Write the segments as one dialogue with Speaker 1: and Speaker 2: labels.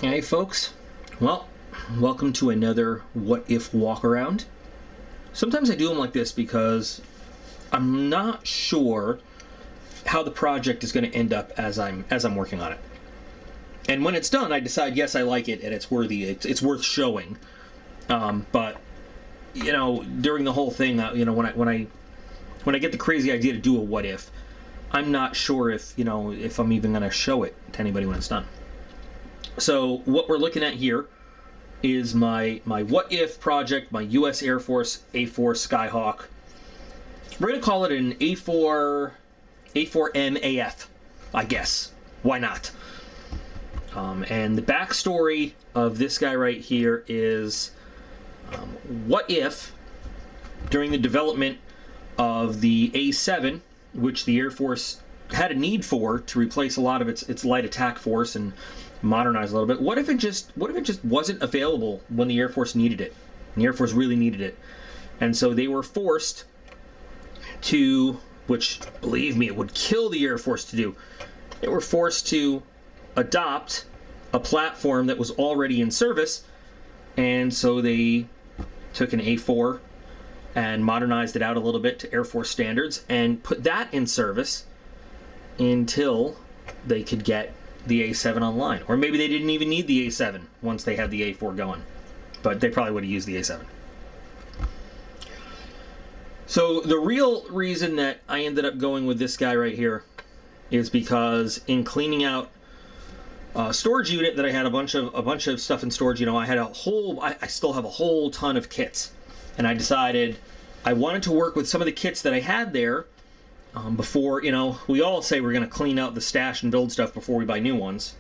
Speaker 1: Hey folks, well, welcome to another What If walk around. Sometimes I do them like this because I'm not sure how the project is going to end up as I'm working on it. And when it's done, I decide, yes, I like it and it's worthy, it's worth showing. But you know, during the whole thing, you know, when I get the crazy idea to do a what if, I'm not sure if I'm even going to show it to anybody when it's done. So what we're looking at here is my what if project, my U.S. Air Force A-4 Skyhawk. We're going to call it an A-4E AF, I guess. Why not? And the backstory of this guy right here is what if during the development of the A-7, which the Air Force had a need for to replace a lot of its light attack force and modernize a little bit. What if it just wasn't available when the Air Force needed it? And the Air Force really needed it. And so they were forced to, which believe me, it would kill the Air Force to do. They were forced to adopt a platform that was already in service. And so they took an A-4 and modernized it out a little bit to Air Force standards and put that in service until they could get the A-7 online. Or maybe they didn't even need the A-7 once they had the A-4 going. But they probably would have used the A-7. So the real reason that I ended up going with this guy right here is because in cleaning out a storage unit that I had a bunch of stuff in storage, you know, I had I still have a whole ton of kits. And I decided I wanted to work with some of the kits that I had there before, you know, we all say we're going to clean out the stash and build stuff before we buy new ones.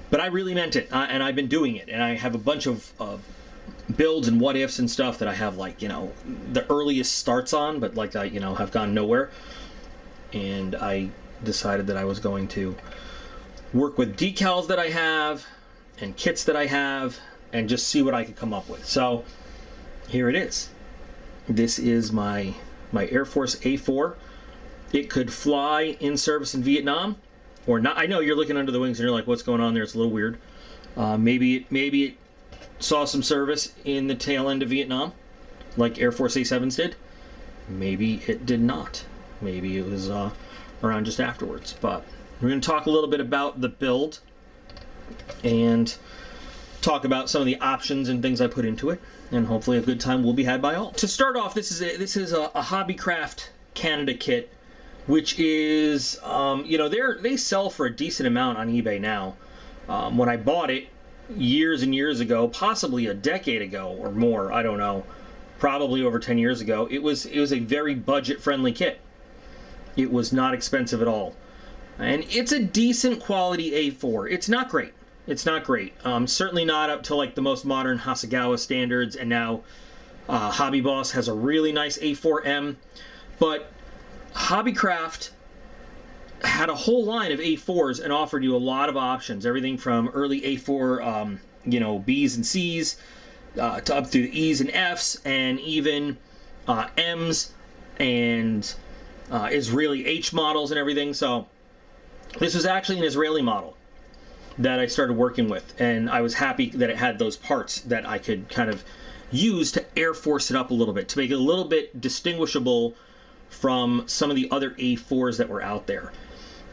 Speaker 1: But I really meant it, and I've been doing it, and I have a bunch of builds and what ifs and stuff that I have, like, you know, the earliest starts on, but like I, you know, have gone nowhere. And I decided that I was going to work with decals that I have and kits that I have and just see what I could come up with. So here it is. This is my Air Force A-4. It could fly in service in Vietnam or not. I know you're looking under the wings and you're like, what's going on there? It's a little weird. Maybe it saw some service in the tail end of Vietnam like Air Force A-7s did. Maybe it did not. Maybe it was around just afterwards. But we're going to talk a little bit about the build and talk about some of the options and things I put into it, and hopefully a good time will be had by all. To start off, this is a Hobbycraft Canada kit, which is you know, they sell for a decent amount on eBay now. When I bought it years and years ago, possibly a decade ago or more, I don't know, probably over 10 years ago, it was a very budget-friendly kit. It was not expensive at all. And it's a decent quality A-4. It's not great. It's not great. Certainly not up to like the most modern Hasegawa standards, and now Hobby Boss has a really nice A-4M. But Hobbycraft had a whole line of A-4s and offered you a lot of options. Everything from early A-4, you know, Bs and Cs, to up through the Es and Fs, and even Ms and Israeli H models and everything. So this was actually an Israeli model that I started working with, and I was happy that it had those parts that I could kind of use to Air Force it up a little bit, to make it a little bit distinguishable from some of the other A-4s that were out there.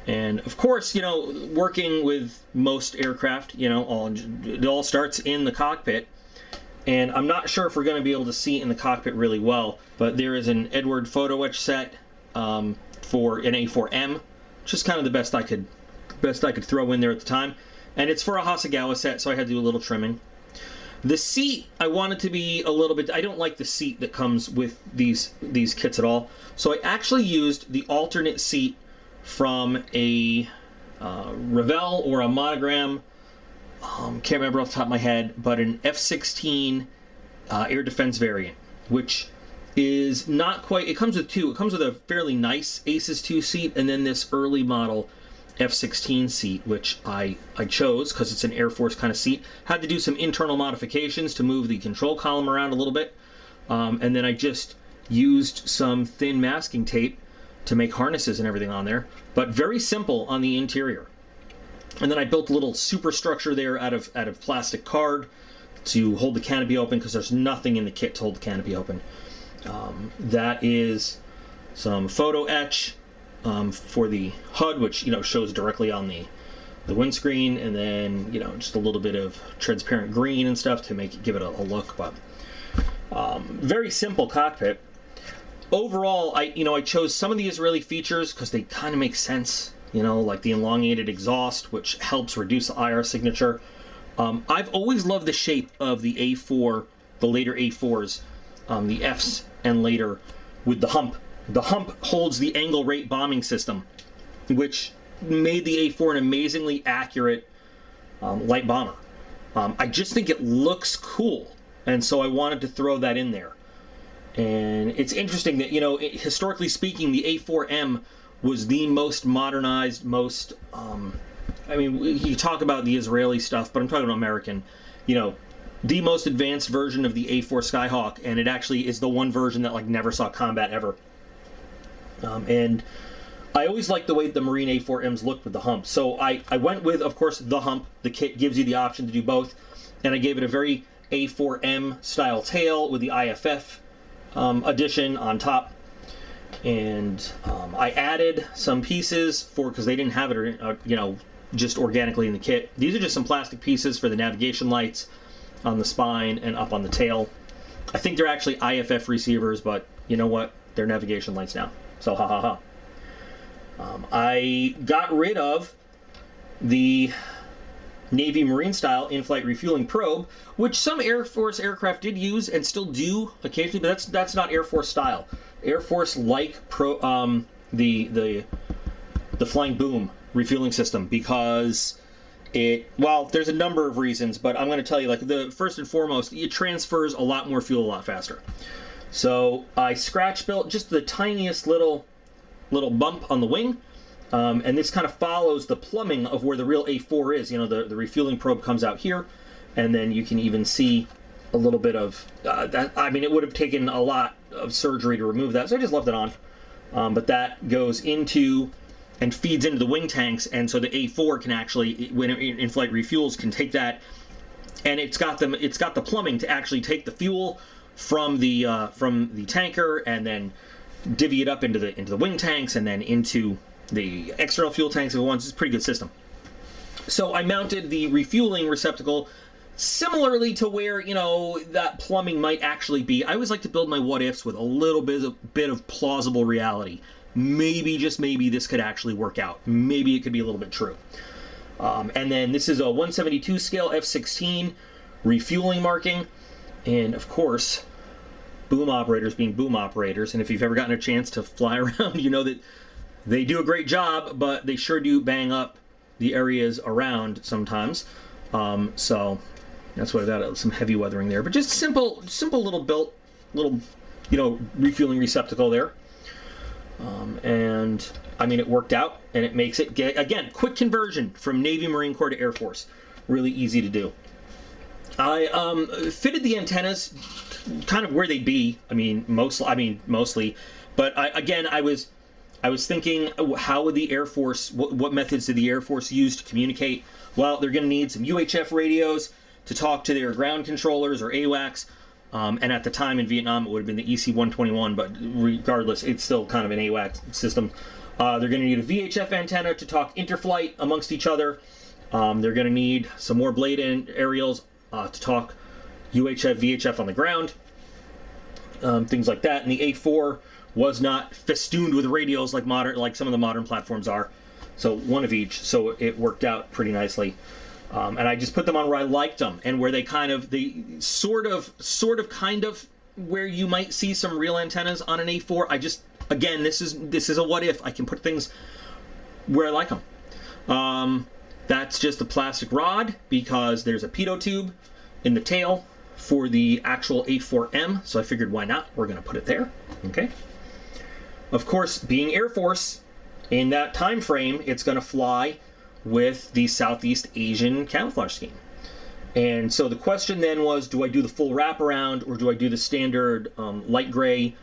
Speaker 1: And of course, you know, working with most aircraft, you know, it all starts in the cockpit, and I'm not sure if we're going to be able to see it in the cockpit really well, but there is an Edward photo etch set for an A-4M, which is kind of the best I could throw in there at the time. And it's for a Hasegawa set, so I had to do a little trimming. The seat, I wanted to be a little bit, I don't like the seat that comes with these kits at all. So I actually used the alternate seat from a Revell or a Monogram, can't remember off the top of my head, but an F-16 air defense variant, which is not quite, it comes with two. It comes with a fairly nice Aces 2 seat, and then this early model F-16 seat, which I chose because it's an Air Force kind of seat. Had to do some internal modifications to move the control column around a little bit, and then I just used some thin masking tape to make harnesses and everything on there, but very simple on the interior. And then I built a little superstructure there out of plastic card to hold the canopy open, because there's nothing in the kit to hold the canopy open. That is some photo etch for the HUD, which shows directly on the windscreen, and then just a little bit of transparent green and stuff to give it a look. But very simple cockpit. Overall, I chose some of the Israeli features because they kind of make sense. Like the elongated exhaust, which helps reduce the IR signature. I've always loved the shape of the A4, the later A4s, the Fs and later, with the hump. The hump holds the angle rate bombing system, which made the A4 an amazingly accurate light bomber. I just think it looks cool, and so I wanted to throw that in there. And it's interesting that, historically speaking, the A4M was the most modernized, most, you talk about the Israeli stuff, but I'm talking about American, the most advanced version of the A4 Skyhawk, and it actually is the one version that, never saw combat ever. And I always liked the way the Marine A4Ms looked with the hump. So I went with, of course, the hump. The kit gives you the option to do both. And I gave it a very A4M style tail with the IFF addition on top. And I added some pieces because they didn't have it, just organically in the kit. These are just some plastic pieces for the navigation lights on the spine and up on the tail. I think they're actually IFF receivers, but you know what? They're navigation lights now. So ha ha ha. I got rid of the Navy Marine style in-flight refueling probe, which some Air Force aircraft did use and still do occasionally, but that's not Air Force style. Air Force like the flying boom refueling system, because there's a number of reasons, but I'm going to tell you, the first and foremost, it transfers a lot more fuel a lot faster. So I scratch built just the tiniest little bump on the wing, and this kind of follows the plumbing of where the real A4 is. The refueling probe comes out here, and then you can even see a little bit of that. It would have taken a lot of surgery to remove that, so I just left it on. But that goes into and feeds into the wing tanks, and so the A4 can actually, when it in-flight refuels, can take that, and it's got the plumbing to actually take the fuel from the tanker and then divvy it up into the wing tanks and then into the external fuel tanks if it wants. It's a pretty good system. So I mounted the refueling receptacle similarly to where that plumbing might actually be. I always like to build my what ifs with a little bit of plausible reality. Maybe, just maybe, this could actually work out. Maybe it could be a little bit true. And then this is a 172 scale F-16 refueling marking, and of course, boom operators being boom operators. And if you've ever gotten a chance to fly around, you know that they do a great job, but they sure do bang up the areas around sometimes. So that's why I got some heavy weathering there. But just simple little refueling receptacle there. And it worked out, and it makes it, again, quick conversion from Navy, Marine Corps to Air Force. Really easy to do. I fitted the antennas kind of where they'd be. Mostly, but I was thinking, how would the Air Force, what methods did the Air Force use to communicate? Well, they're going to need some UHF radios to talk to their ground controllers, or AWACS. And at the time in Vietnam, it would have been the EC-121, but regardless, it's still kind of an AWACS system. They're going to need a VHF antenna to talk interflight amongst each other. They're going to need some more blade aerials to talk UHF, VHF on the ground. Things like that. And the A4 was not festooned with radios like some of the modern platforms are. So one of each. So it worked out pretty nicely. And I just put them on where I liked them, and where they sort of where you might see some real antennas on an A4. Again, this is a what if. I can put things where I like them. That's just a plastic rod, because there's a pitot tube in the tail for the actual A4M, so I figured, why not? We're going to put it there. Okay. Of course, being Air Force, in that time frame, it's going to fly with the Southeast Asian camouflage scheme. And so the question then was, do I do the full wraparound, or do I do the standard light gray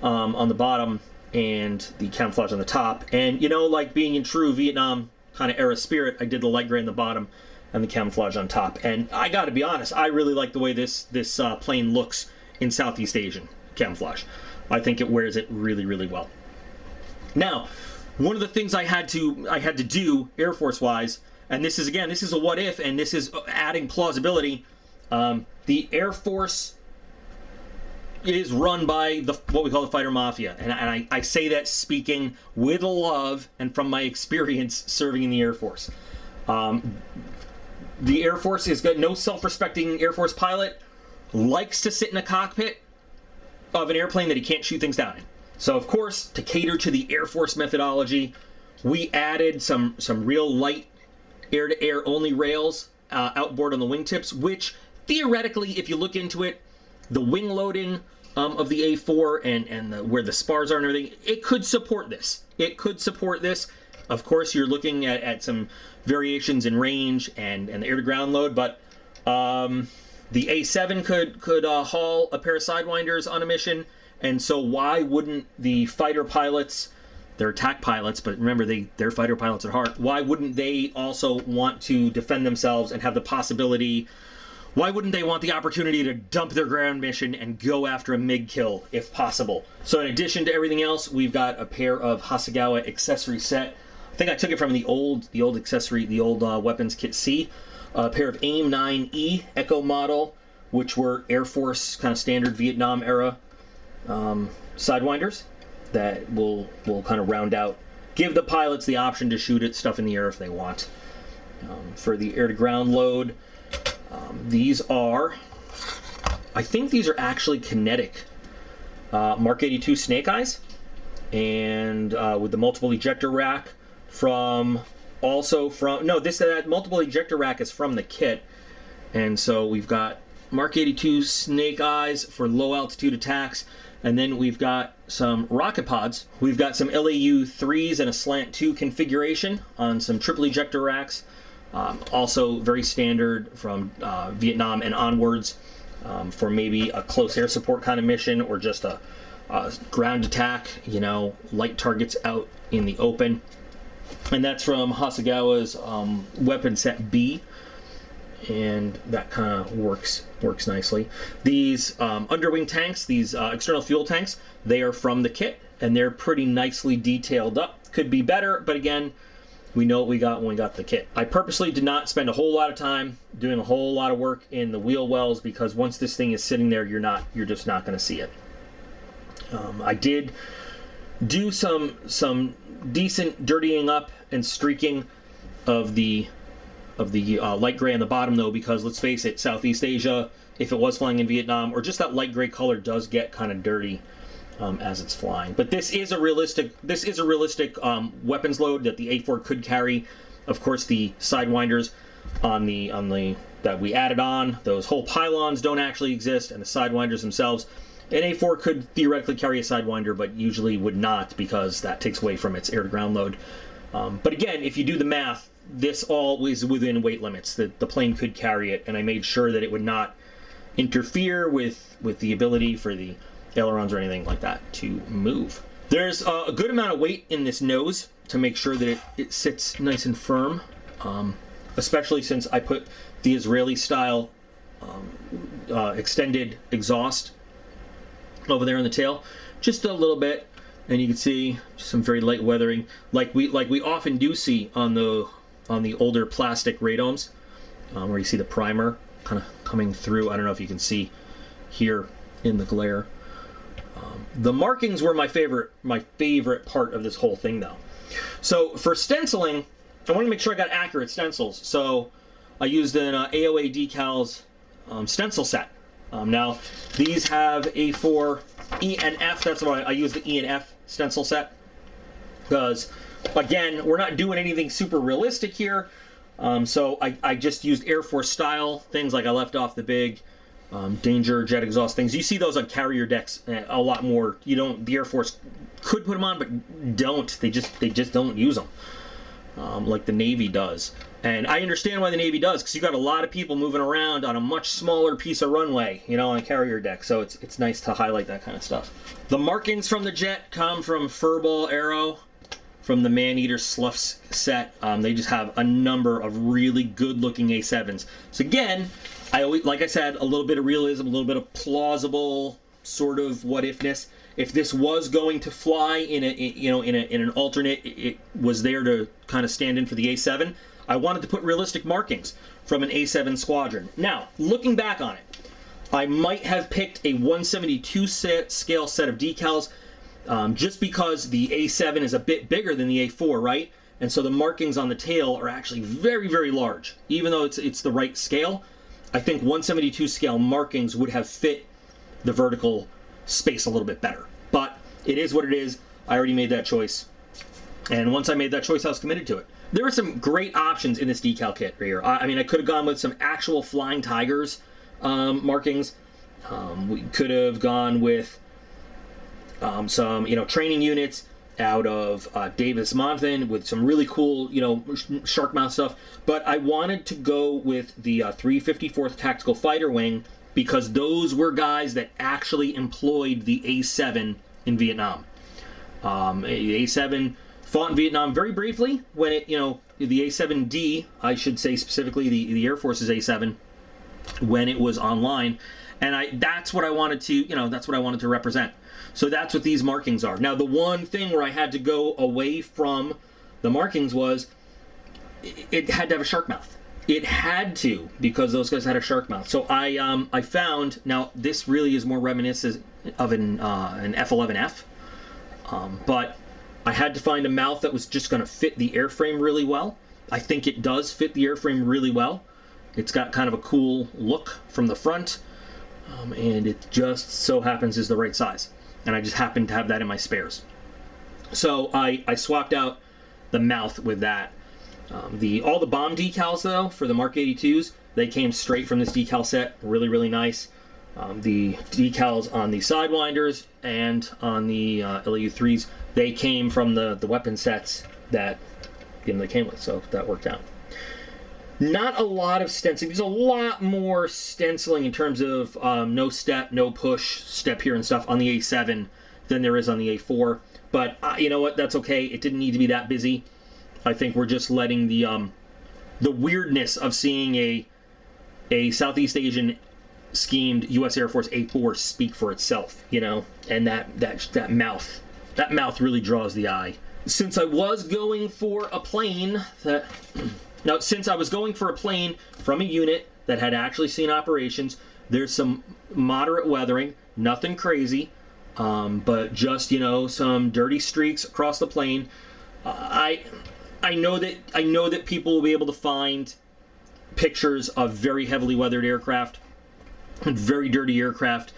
Speaker 1: on the bottom and the camouflage on the top. And, you know, like being in true Vietnam kind of era spirit, I did the light gray on the bottom and the camouflage on top. And I got to be honest, I really like the way this plane looks in Southeast Asian camouflage. I think it wears it really, really well. Now, one of the things I had to do Air Force wise, and this is a what if, and this is adding plausibility. The Air Force is run by what we call the fighter mafia, and I say that speaking with love and from my experience serving in the Air Force. The Air Force has got no self-respecting Air Force pilot likes to sit in a cockpit of an airplane that he can't shoot things down in. So of course, to cater to the Air Force methodology, we added some real light air-to-air only rails outboard on the wingtips, which theoretically, if you look into it, the wing loading of the A-4 and where the spars are and everything, it could support this. It could support this. Of course, you're looking at some variations in range and the air-to-ground load, but the A-7 could haul a pair of Sidewinders on a mission, and so why wouldn't the fighter pilots, they're attack pilots, but remember, they're fighter pilots at heart, why wouldn't they also want to defend themselves and have the possibility? Why wouldn't they want the opportunity to dump their ground mission and go after a MiG kill, if possible? So in addition to everything else, we've got a pair of Hasegawa accessory set. I think I took it from the old accessory, the old weapons kit C. A pair of AIM 9E Echo model, which were Air Force kind of standard Vietnam era Sidewinders that will kind of round out, give the pilots the option to shoot at stuff in the air if they want. For the air-to-ground load, these are, I think these are actually kinetic Mark 82 Snake Eyes, and with the multiple ejector rack that multiple ejector rack is from the kit, and so we've got Mark 82 Snake Eyes for low altitude attacks, and then we've got some rocket pods. We've got some LAU 3s and a slant 2 configuration on some triple ejector racks. Also very standard from Vietnam and onwards for maybe a close air support kind of mission or just a ground attack, you know, light targets out in the open. And that's from Hasegawa's weapon set B, and that kind of works nicely. These underwing tanks, these external fuel tanks, they are from the kit, and they're pretty nicely detailed up. Could be better, but again, we know what we got when we got the kit. I purposely did not spend a whole lot of time doing a whole lot of work in the wheel wells, because once this thing is sitting there, you're just not going to see it. I did do some decent dirtying up and streaking of the light gray on the bottom, though, because let's face it, Southeast Asia, if it was flying in Vietnam, or just that light gray color does get kind of dirty as it's flying. But this is a realistic weapons load that the A-4 could carry. Of course, the Sidewinders on the that we added on, those whole pylons don't actually exist, and the Sidewinders themselves. An A-4 could theoretically carry a Sidewinder, but usually would not, because that takes away from its air-to-ground load. But again, if you do the math, this all is within weight limits. The plane could carry it, and I made sure that it would not interfere with the ability for the ailerons or anything like that to move. There's a good amount of weight in this nose to make sure that it sits nice and firm, especially since I put the Israeli-style extended exhaust over there on the tail, just a little bit, and you can see some very light weathering, like we often do see on the older plastic radomes, where you see the primer kind of coming through. I don't know if you can see here in the glare. The markings were my favorite part of this whole thing, though. So for stenciling, I want to make sure I got accurate stencils. So I used an AOA Decals stencil set. Now, these have A4, E, and F. That's why I use the E and F stencil set. Because, again, we're not doing anything super realistic here. So I just used Air Force style things, like I left off the big Danger jet exhaust things. You see those on carrier decks a lot more. You don't. The Air Force could put them on, but don't. They just don't use them. like the Navy does. And I understand why the Navy does, because you got a lot of people moving around on a much smaller piece of runway, you know, on a carrier deck. So it's nice to highlight that kind of stuff. The markings from the jet come from Furball Aero, from the Maneater Sloughs set. They just have a number of really good-looking A7s. So again, I always, like I said, a little bit of realism, a little bit of plausible sort of what-ifness. If this was going to fly in an alternate, it was there to kind of stand in for the A7. I wanted to put realistic markings from an A7 squadron. Now, looking back on it, I might have picked a 172 scale set of decals, just because the A7 is a bit bigger than the A4, right? And so the markings on the tail are actually very, very large. Even though it's the right scale, I think 172 scale markings would have fit the vertical space a little bit better. But it is what it is. I already made that choice. And once I made that choice, I was committed to it. There were some great options in this decal kit right here. I mean, I could have gone with some actual Flying Tigers markings. We could have gone with some, training units out of Davis Monthan with some really cool, shark mouth stuff. But I wanted to go with the 354th Tactical Fighter Wing, because those were guys that actually employed the A7 in Vietnam. The A7 fought in Vietnam very briefly when it, the A7D, I should say specifically the Air Force's A7, when it was online. And that's what I wanted to, that's what I wanted to represent. So that's what these markings are. Now, the one thing where I had to go away from the markings was it had to have a shark mouth. It had to, because those guys had a shark mouth. So I found, now this really is more reminiscent of an F-11F, but I had to find a mouth that was just going to fit the airframe really well. I think it does fit the airframe really well. It's got kind of a cool look from the front, and it just so happens is the right size. And I just happened to have that in my spares. So I swapped out the mouth with that. All the bomb decals, though, for the Mark 82s, they came straight from this decal set. Really, really nice. The decals on the Sidewinders and on the LAU-3s, they came from the weapon sets that they came with, so that worked out. Not a lot of stenciling. There's a lot more stenciling in terms of no step, no push, step here and stuff on the A7 than there is on the A4. But you know what? That's okay. It didn't need to be that busy. I think we're just letting the weirdness of seeing a Southeast Asian schemed U.S. Air Force A4 speak for itself, and that mouth really draws the eye. Since I was going for a plane since I was going for a plane from a unit that had actually seen operations, there's some moderate weathering, nothing crazy, but just some dirty streaks across the plane. I know that people will be able to find pictures of very heavily weathered aircraft and very dirty aircraft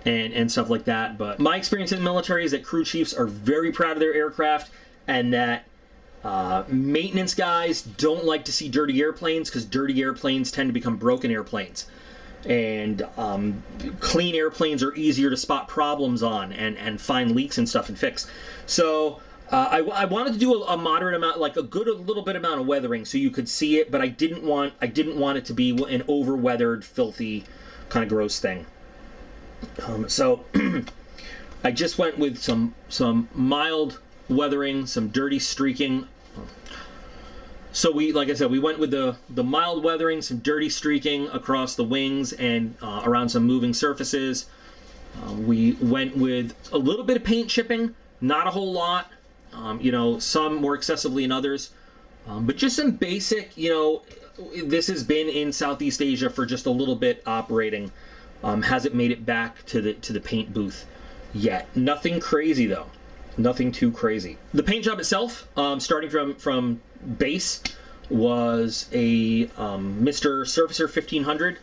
Speaker 1: and stuff like that. But my experience in the military is that crew chiefs are very proud of their aircraft, and that maintenance guys don't like to see dirty airplanes, because dirty airplanes tend to become broken airplanes. And clean airplanes are easier to spot problems on and find leaks and stuff and fix. So I wanted to do a moderate amount, like a little bit amount of weathering, so you could see it, but I didn't want it to be an over-weathered, filthy, kind of gross thing. So I just went with some mild weathering, some dirty streaking. So like I said, we went with the mild weathering, some dirty streaking across the wings and around some moving surfaces. We went with a little bit of paint chipping, not a whole lot. Some more excessively than others, but just some basic, this has been in Southeast Asia for just a little bit operating. Hasn't made it back to the paint booth yet. Nothing crazy though. Nothing too crazy. The paint job itself, starting from base, was a Mr. Surfacer 1500,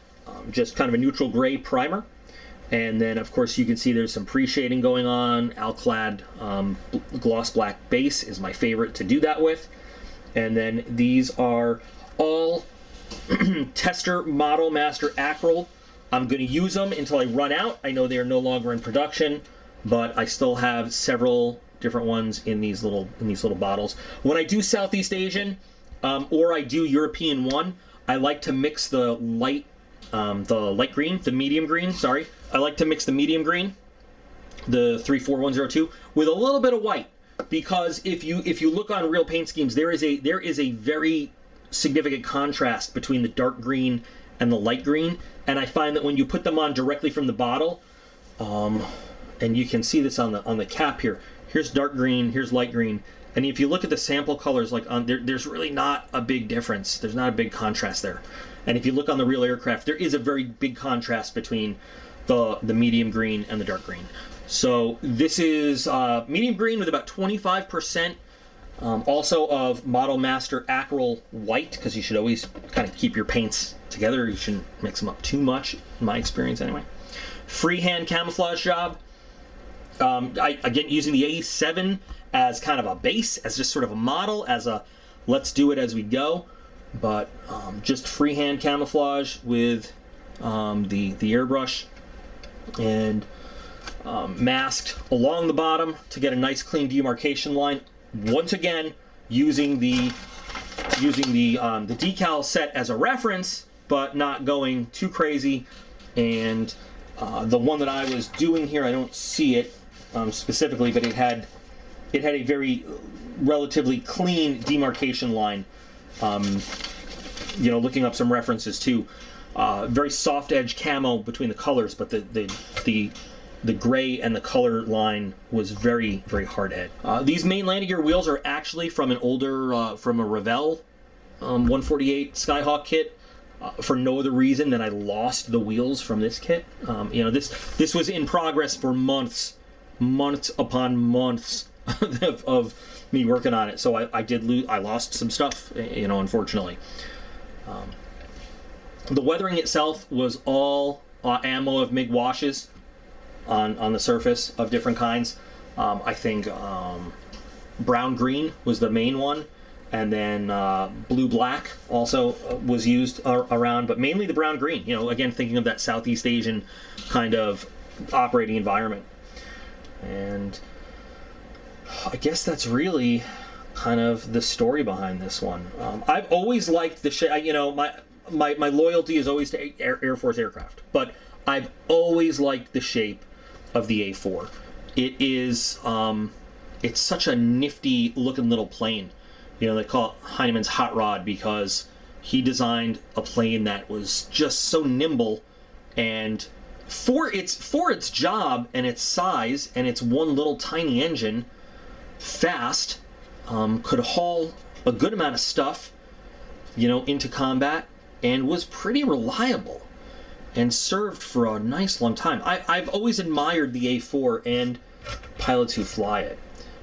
Speaker 1: just kind of a neutral gray primer. And then, of course, you can see there's some pre-shading going on. Alclad gloss black base is my favorite to do that with. And then these are all Tester Model Master Acryl. I'm going to use them until I run out. I know they are no longer in production, but I still have several different ones in these little bottles. When I do Southeast Asian or I do European one, I like to mix the light green, the medium green. Sorry, I like to mix the medium green, the 34102, with a little bit of white, because if you look on real paint schemes, there is a very significant contrast between the dark green and the light green, and I find that when you put them on directly from the bottle, and you can see this on the cap here. Here's dark green, here's light green, and if you look at the sample colors, like there's really not a big difference. There's not a big contrast there. And if you look on the real aircraft, there is a very big contrast between the medium green and the dark green. So this is medium green with about 25%. Also of Model Master Acryl White, because you should always kind of keep your paints together. You shouldn't mix them up too much, in my experience anyway. Freehand camouflage job. Again, using the A7 as kind of a base, as just sort of a model, as a let's do it as we go. But just freehand camouflage with the airbrush, and masked along the bottom to get a nice clean demarcation line. Once again, using the decal set as a reference, but not going too crazy. And the one that I was doing here, I don't see it specifically, but it had a very relatively clean demarcation line. Looking up some references too, very soft edge camo between the colors, but the gray and the color line was very, very hard edge. These main landing gear wheels are actually from an older, from a Revell 148 Skyhawk kit, for no other reason than I lost the wheels from this kit. This was in progress for months upon months of me working on it. So I lost some stuff, unfortunately. The weathering itself was all ammo of MIG washes on the surface of different kinds. I think brown green was the main one, and then blue black also was used around, but mainly the brown green. Again, thinking of that Southeast Asian kind of operating environment. And I guess that's really kind of the story behind this one. I've always liked the shape. My loyalty is always to Air Force aircraft, but I've always liked the shape of the A-4. It is it's such a nifty looking little plane. They call it Heinemann's hot rod because he designed a plane that was just so nimble, and for its job and its size and its one little tiny engine, fast, could haul a good amount of stuff, into combat, and was pretty reliable and served for a nice long time. I've always admired the A-4 and pilots who fly it.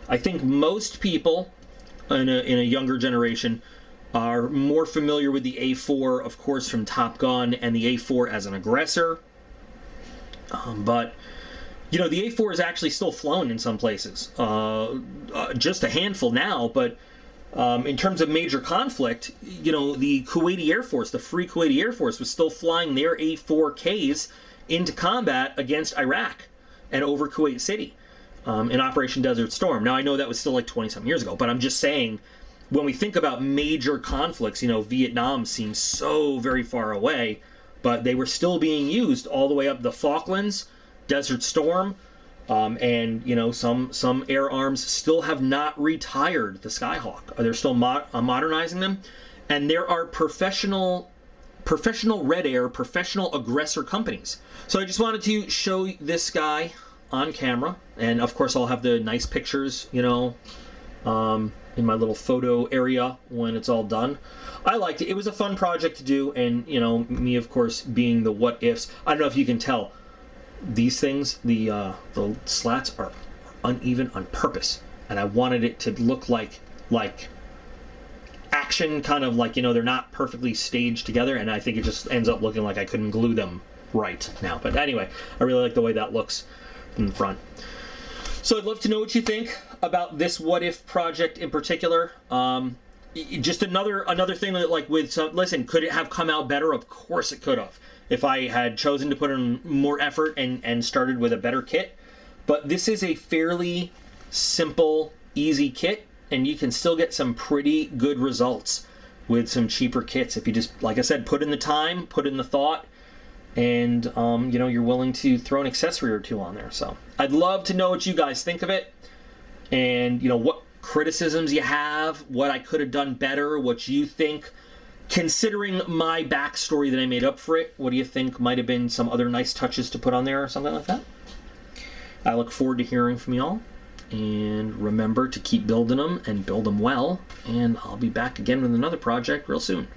Speaker 1: I think most people in a younger generation are more familiar with the A-4, of course, from Top Gun, and the A-4 as an aggressor. But the A-4 is actually still flown in some places. Just a handful now, but in terms of major conflict, the Kuwaiti Air Force, the Free Kuwaiti Air Force, was still flying their A-4Ks into combat against Iraq and over Kuwait City in Operation Desert Storm. Now, I know that was still like 20-something years ago, but I'm just saying, when we think about major conflicts, Vietnam seems so very far away, but they were still being used all the way up the Falklands, Desert Storm, and some air arms still have not retired the Skyhawk. They're still modernizing them, and there are professional Red Air, professional aggressor companies. So I just wanted to show this guy on camera, and of course I'll have the nice pictures, in my little photo area when it's all done. I liked it. It was a fun project to do, and me, of course, being the what ifs. I don't know if you can tell. These things, the slats are uneven on purpose, and I wanted it to look like action, kind of like, they're not perfectly staged together, and I think it just ends up looking like I couldn't glue them right now. But anyway, I really like the way that looks from the front. So I'd love to know what you think about this what if project in particular. Just another thing that, like, with some, listen, could it have come out better? Of course it could have, if I had chosen to put in more effort and started with a better kit. But this is a fairly simple, easy kit, and you can still get some pretty good results with some cheaper kits if you just, like I said, put in the time, put in the thought, and you know, you're willing to throw an accessory or two on there. So I'd love to know what you guys think of it, and you know, what criticisms you have, what I could have done better, what you think, considering my backstory that I made up for it. What do you think might have been some other nice touches to put on there or something like that? I look forward to hearing from y'all. And remember to keep building them and build them well. And I'll be back again with another project real soon.